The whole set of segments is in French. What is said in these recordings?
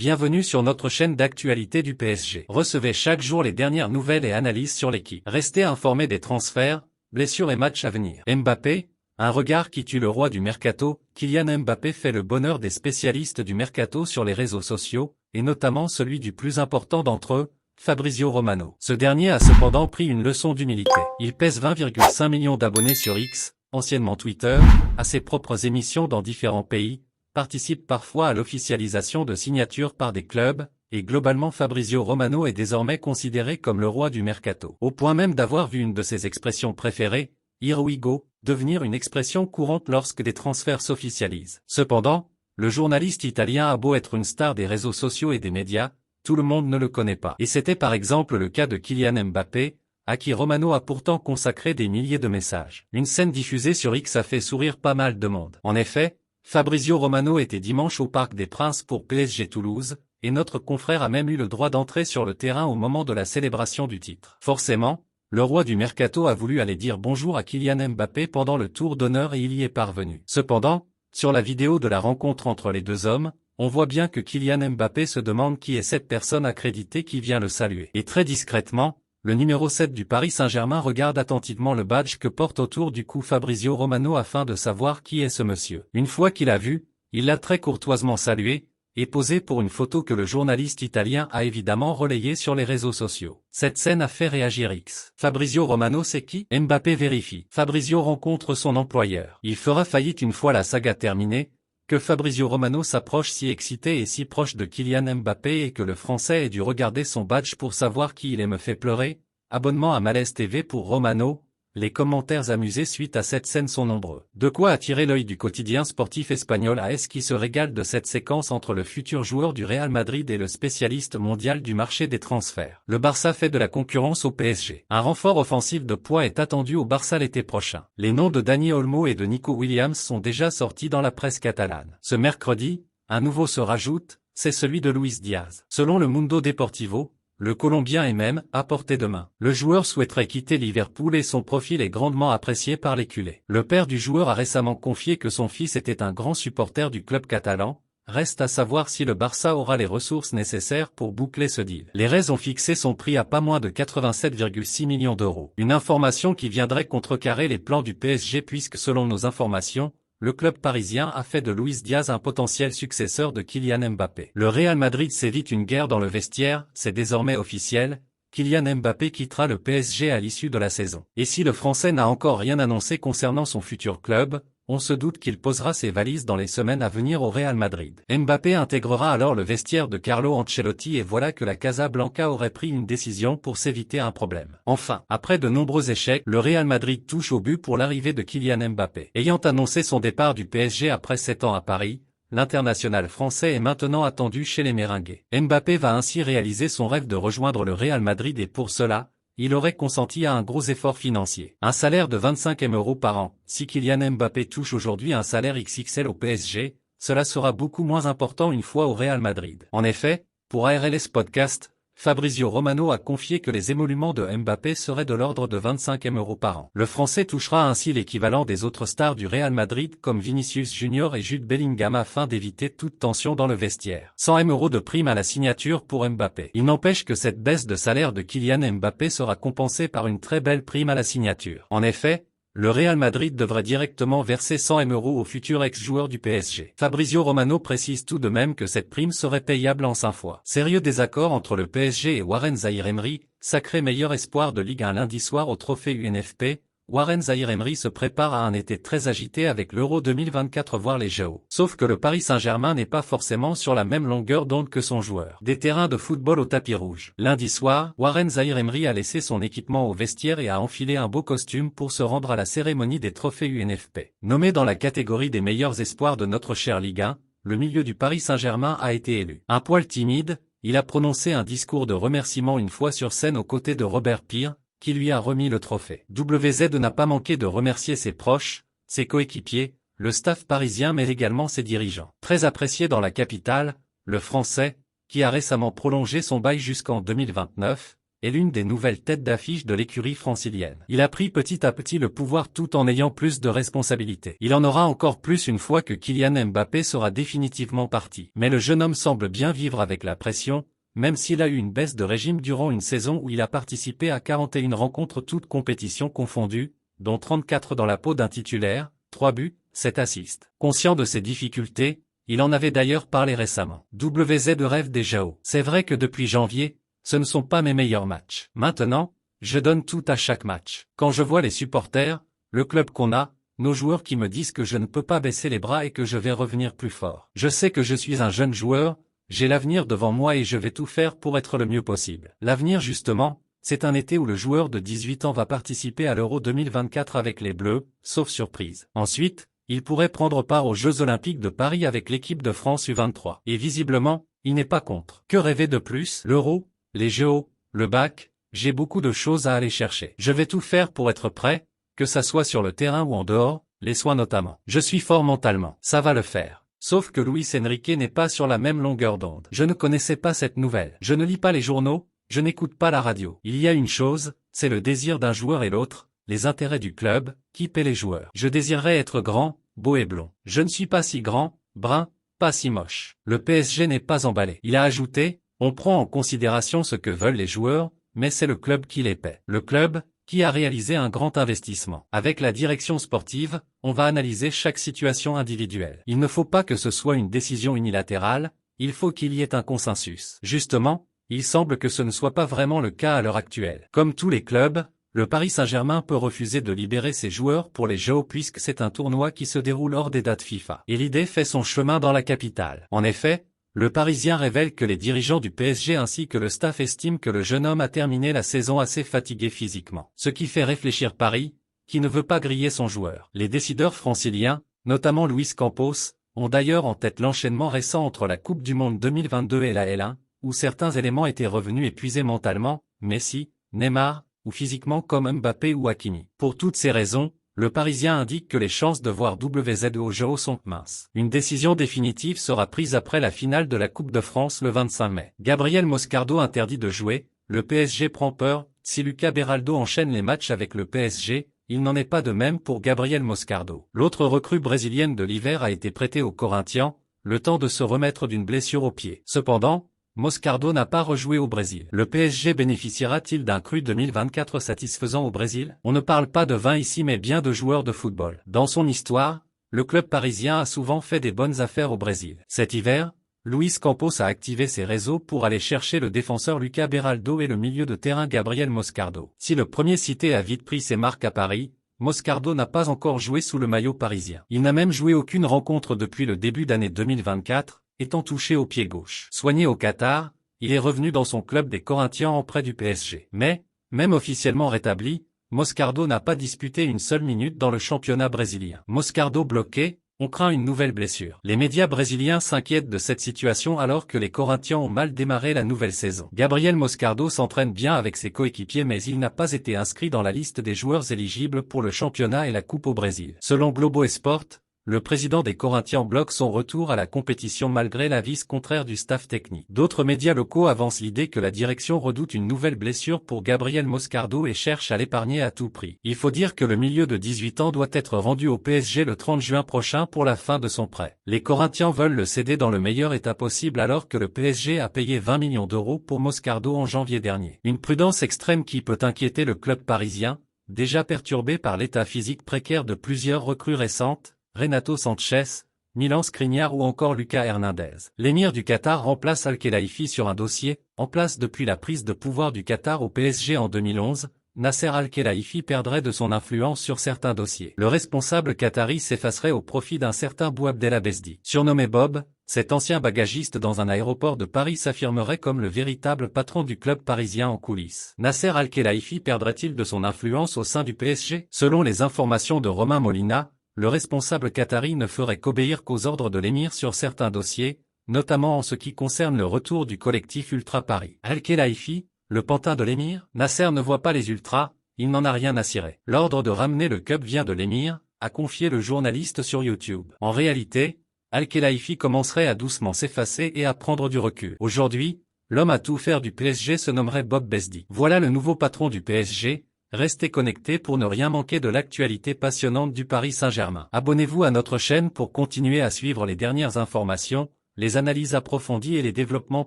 Bienvenue sur notre chaîne d'actualité du PSG. Recevez chaque jour les dernières nouvelles et analyses sur l'équipe. Restez informés des transferts, blessures et matchs à venir. Mbappé, un regard qui tue le roi du mercato. Kylian Mbappé fait le bonheur des spécialistes du mercato sur les réseaux sociaux, et notamment celui du plus important d'entre eux, Fabrizio Romano. Ce dernier a cependant pris une leçon d'humilité. Il pèse 20,5 millions d'abonnés sur X, anciennement Twitter, a ses propres émissions dans différents pays, participe parfois à l'officialisation de signatures par des clubs, et globalement Fabrizio Romano est désormais considéré comme le roi du mercato. Au point même d'avoir vu une de ses expressions préférées, Here we go, devenir une expression courante lorsque des transferts s'officialisent. Cependant, le journaliste italien a beau être une star des réseaux sociaux et des médias, tout le monde ne le connaît pas. Et c'était par exemple le cas de Kylian Mbappé, à qui Romano a pourtant consacré des milliers de messages. Une scène diffusée sur X a fait sourire pas mal de monde. En effet, Fabrizio Romano était dimanche au Parc des Princes pour PSG Toulouse, et notre confrère a même eu le droit d'entrer sur le terrain au moment de la célébration du titre. Forcément, le roi du mercato a voulu aller dire bonjour à Kylian Mbappé pendant le tour d'honneur et il y est parvenu. Cependant, sur la vidéo de la rencontre entre les deux hommes, on voit bien que Kylian Mbappé se demande qui est cette personne accréditée qui vient le saluer. Et très discrètement, le numéro 7 du Paris Saint-Germain regarde attentivement le badge que porte autour du cou Fabrizio Romano afin de savoir qui est ce monsieur. Une fois qu'il a vu, il l'a très courtoisement salué, et posé pour une photo que le journaliste italien a évidemment relayée sur les réseaux sociaux. Cette scène a fait réagir X. Fabrizio Romano c'est qui? Mbappé vérifie. Fabrizio rencontre son employeur. Il fera faillite une fois la saga terminée, que Fabrizio Romano s'approche si excité et si proche de Kylian Mbappé et que le Français ait dû regarder son badge pour savoir qui il est me fait pleurer. Abonnement à Malaise TV pour Romano. Les commentaires amusés suite à cette scène sont nombreux. De quoi attirer l'œil du quotidien sportif espagnol AS qui se régale de cette séquence entre le futur joueur du Real Madrid et le spécialiste mondial du marché des transferts. Le Barça fait de la concurrence au PSG. Un renfort offensif de poids est attendu au Barça l'été prochain. Les noms de Dani Olmo et de Nico Williams sont déjà sortis dans la presse catalane. Ce mercredi, un nouveau se rajoute, c'est celui de Luis Diaz. Selon le Mundo Deportivo, le Colombien est même à portée de main. Le joueur souhaiterait quitter Liverpool et son profil est grandement apprécié par les culés. Le père du joueur a récemment confié que son fils était un grand supporter du club catalan. Reste à savoir si le Barça aura les ressources nécessaires pour boucler ce deal. Les Reds ont fixé son prix à pas moins de 87,6 millions d'euros. Une information qui viendrait contrecarrer les plans du PSG puisque selon nos informations, le club parisien a fait de Luis Diaz un potentiel successeur de Kylian Mbappé. Le Real Madrid s'évite une guerre dans le vestiaire, c'est désormais officiel, Kylian Mbappé quittera le PSG à l'issue de la saison. Et si le Français n'a encore rien annoncé concernant son futur club, on se doute qu'il posera ses valises dans les semaines à venir au Real Madrid. Mbappé intégrera alors le vestiaire de Carlo Ancelotti et voilà que la Casablanca aurait pris une décision pour s'éviter un problème. Enfin, après de nombreux échecs, le Real Madrid touche au but pour l'arrivée de Kylian Mbappé. Ayant annoncé son départ du PSG après 7 ans à Paris, l'international français est maintenant attendu chez les Merengues. Mbappé va ainsi réaliser son rêve de rejoindre le Real Madrid et pour cela, il aurait consenti à un gros effort financier. Un salaire de 25 000 € par an. Si Kylian Mbappé touche aujourd'hui un salaire XXL au PSG, cela sera beaucoup moins important une fois au Real Madrid. En effet, pour ARLS Podcast, Fabrizio Romano a confié que les émoluments de Mbappé seraient de l'ordre de 25 000 € par an. Le Français touchera ainsi l'équivalent des autres stars du Real Madrid comme Vinicius Junior et Jude Bellingham afin d'éviter toute tension dans le vestiaire. 100 000 € de prime à la signature pour Mbappé. Il n'empêche que cette baisse de salaire de Kylian Mbappé sera compensée par une très belle prime à la signature. En effet, le Real Madrid devrait directement verser 100 000 € au futur ex-joueur du PSG. Fabrizio Romano précise tout de même que cette prime serait payable en 5 fois. Sérieux désaccord entre le PSG et Warren Zaïre-Emery, sacré meilleur espoir de Ligue 1 lundi soir au trophée UNFP. Warren Zaïre-Emery se prépare à un été très agité avec l'Euro 2024 voire les JO. Sauf que le Paris Saint-Germain n'est pas forcément sur la même longueur d'onde que son joueur. Des terrains de football au tapis rouge. Lundi soir, Warren Zaïre-Emery a laissé son équipement au vestiaire et a enfilé un beau costume pour se rendre à la cérémonie des trophées UNFP. Nommé dans la catégorie des meilleurs espoirs de notre chère Ligue 1, le milieu du Paris Saint-Germain a été élu. Un poil timide, il a prononcé un discours de remerciement une fois sur scène aux côtés de Robert Pires, qui lui a remis le trophée. WZ n'a pas manqué de remercier ses proches, ses coéquipiers, le staff parisien mais également ses dirigeants. Très apprécié dans la capitale, le Français, qui a récemment prolongé son bail jusqu'en 2029, est l'une des nouvelles têtes d'affiche de l'écurie francilienne. Il a pris petit à petit le pouvoir tout en ayant plus de responsabilités. Il en aura encore plus une fois que Kylian Mbappé sera définitivement parti. Mais le jeune homme semble bien vivre avec la pression, même s'il a eu une baisse de régime durant une saison où il a participé à 41 rencontres toutes compétitions confondues, dont 34 dans la peau d'un titulaire, 3 buts, 7 assists. Conscient de ses difficultés, il en avait d'ailleurs parlé récemment. WZ rêve déjà haut. C'est vrai que depuis janvier, ce ne sont pas mes meilleurs matchs. Maintenant, je donne tout à chaque match. Quand je vois les supporters, le club qu'on a, nos joueurs qui me disent que je ne peux pas baisser les bras et que je vais revenir plus fort. Je sais que je suis un jeune joueur, j'ai l'avenir devant moi et je vais tout faire pour être le mieux possible. L'avenir justement, c'est un été où le joueur de 18 ans va participer à l'Euro 2024 avec les Bleus, sauf surprise. Ensuite, il pourrait prendre part aux Jeux Olympiques de Paris avec l'équipe de France U23. Et visiblement, il n'est pas contre. Que rêver de plus? L'Euro, les JO, le bac, j'ai beaucoup de choses à aller chercher. Je vais tout faire pour être prêt, que ça soit sur le terrain ou en dehors, les soins notamment. Je suis fort mentalement, ça va le faire. Sauf que Luis Enrique n'est pas sur la même longueur d'onde. Je ne connaissais pas cette nouvelle. Je ne lis pas les journaux, je n'écoute pas la radio. Il y a une chose, c'est le désir d'un joueur et l'autre, les intérêts du club, qui paie les joueurs. Je désirerais être grand, beau et blond. Je ne suis pas si grand, brun, pas si moche. Le PSG n'est pas emballé. Il a ajouté, on prend en considération ce que veulent les joueurs, mais c'est le club qui les paie. Le club, qui a réalisé un grand investissement. Avec la direction sportive, on va analyser chaque situation individuelle. Il ne faut pas que ce soit une décision unilatérale, il faut qu'il y ait un consensus. Justement, il semble que ce ne soit pas vraiment le cas à l'heure actuelle. Comme tous les clubs, le Paris Saint-Germain peut refuser de libérer ses joueurs pour les Jeux puisque c'est un tournoi qui se déroule hors des dates FIFA. Et l'idée fait son chemin dans la capitale. En effet, le Parisien révèle que les dirigeants du PSG ainsi que le staff estiment que le jeune homme a terminé la saison assez fatigué physiquement. Ce qui fait réfléchir Paris, qui ne veut pas griller son joueur. Les décideurs franciliens, notamment Luis Campos, ont d'ailleurs en tête l'enchaînement récent entre la Coupe du Monde 2022 et la L1, où certains éléments étaient revenus épuisés mentalement, Messi, Neymar, ou physiquement comme Mbappé ou Hakimi. Pour toutes ces raisons, le Parisien indique que les chances de voir WZ au JO sont minces. Une décision définitive sera prise après la finale de la Coupe de France le 25 mai. Gabriel Moscardo interdit de jouer, le PSG prend peur, si Lucas Beraldo enchaîne les matchs avec le PSG, il n'en est pas de même pour Gabriel Moscardo. L'autre recrue brésilienne de l'hiver a été prêtée aux Corinthians, le temps de se remettre d'une blessure au pied. Cependant, Moscardo n'a pas rejoué au Brésil. Le PSG bénéficiera-t-il d'un cru 2024 satisfaisant au Brésil? On ne parle pas de vin ici mais bien de joueurs de football. Dans son histoire, le club parisien a souvent fait des bonnes affaires au Brésil. Cet hiver, Luis Campos a activé ses réseaux pour aller chercher le défenseur Lucas Beraldo et le milieu de terrain Gabriel Moscardo. Si le premier cité a vite pris ses marques à Paris, Moscardo n'a pas encore joué sous le maillot parisien. Il n'a même joué aucune rencontre depuis le début d'année 2024, étant touché au pied gauche. Soigné au Qatar, il est revenu dans son club des Corinthians en prêt du PSG. Mais, même officiellement rétabli, Moscardo n'a pas disputé une seule minute dans le championnat brésilien. Moscardo bloqué, on craint une nouvelle blessure. Les médias brésiliens s'inquiètent de cette situation alors que les Corinthians ont mal démarré la nouvelle saison. Gabriel Moscardo s'entraîne bien avec ses coéquipiers mais il n'a pas été inscrit dans la liste des joueurs éligibles pour le championnat et la Coupe au Brésil. Selon Globo Esport, le président des Corinthians bloque son retour à la compétition malgré l'avis contraire du staff technique. D'autres médias locaux avancent l'idée que la direction redoute une nouvelle blessure pour Gabriel Moscardo et cherche à l'épargner à tout prix. Il faut dire que le milieu de 18 ans doit être rendu au PSG le 30 juin prochain pour la fin de son prêt. Les Corinthians veulent le céder dans le meilleur état possible alors que le PSG a payé 20 millions d'euros pour Moscardo en janvier dernier. Une prudence extrême qui peut inquiéter le club parisien, déjà perturbé par l'état physique précaire de plusieurs recrues récentes, Renato Sanchez, Milan Skriniar ou encore Lucas Hernandez. L'émir du Qatar remplace Al-Khelaifi sur un dossier, en place depuis la prise de pouvoir du Qatar au PSG en 2011, Nasser Al-Khelaifi perdrait de son influence sur certains dossiers. Le responsable qatari s'effacerait au profit d'un certain Bouabdel Abesdi. Surnommé Bob, cet ancien bagagiste dans un aéroport de Paris s'affirmerait comme le véritable patron du club parisien en coulisses. Nasser Al-Khelaifi perdrait-il de son influence au sein du PSG? Selon les informations de Romain Molina, le responsable qatari ne ferait qu'obéir qu'aux ordres de l'émir sur certains dossiers, notamment en ce qui concerne le retour du collectif Ultra Paris. Al-Khelaifi, le pantin de l'émir? Nasser ne voit pas les ultras, il n'en a rien à cirer. L'ordre de ramener le cup vient de l'émir, a confié le journaliste sur YouTube. En réalité, Al-Khelaifi commencerait à doucement s'effacer et à prendre du recul. Aujourd'hui, L'homme à tout faire du PSG se nommerait Bob Besdi. Voilà le nouveau patron du PSG. Restez connectés pour ne rien manquer de l'actualité passionnante du Paris Saint-Germain. Abonnez-vous à notre chaîne pour continuer à suivre les dernières informations, les analyses approfondies et les développements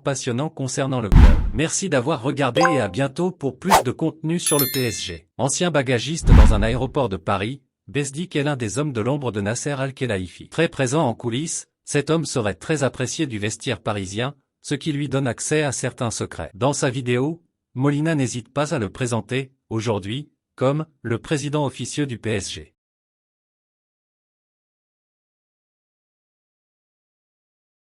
passionnants concernant le club. Merci d'avoir regardé et à bientôt pour plus de contenu sur le PSG. Ancien bagagiste dans un aéroport de Paris, Besdi est l'un des hommes de l'ombre de Nasser Al-Khelaifi. Très présent en coulisses, cet homme serait très apprécié du vestiaire parisien, ce qui lui donne accès à certains secrets. Dans sa vidéo, Molina n'hésite pas à le présenter, aujourd'hui, comme le président officieux du PSG.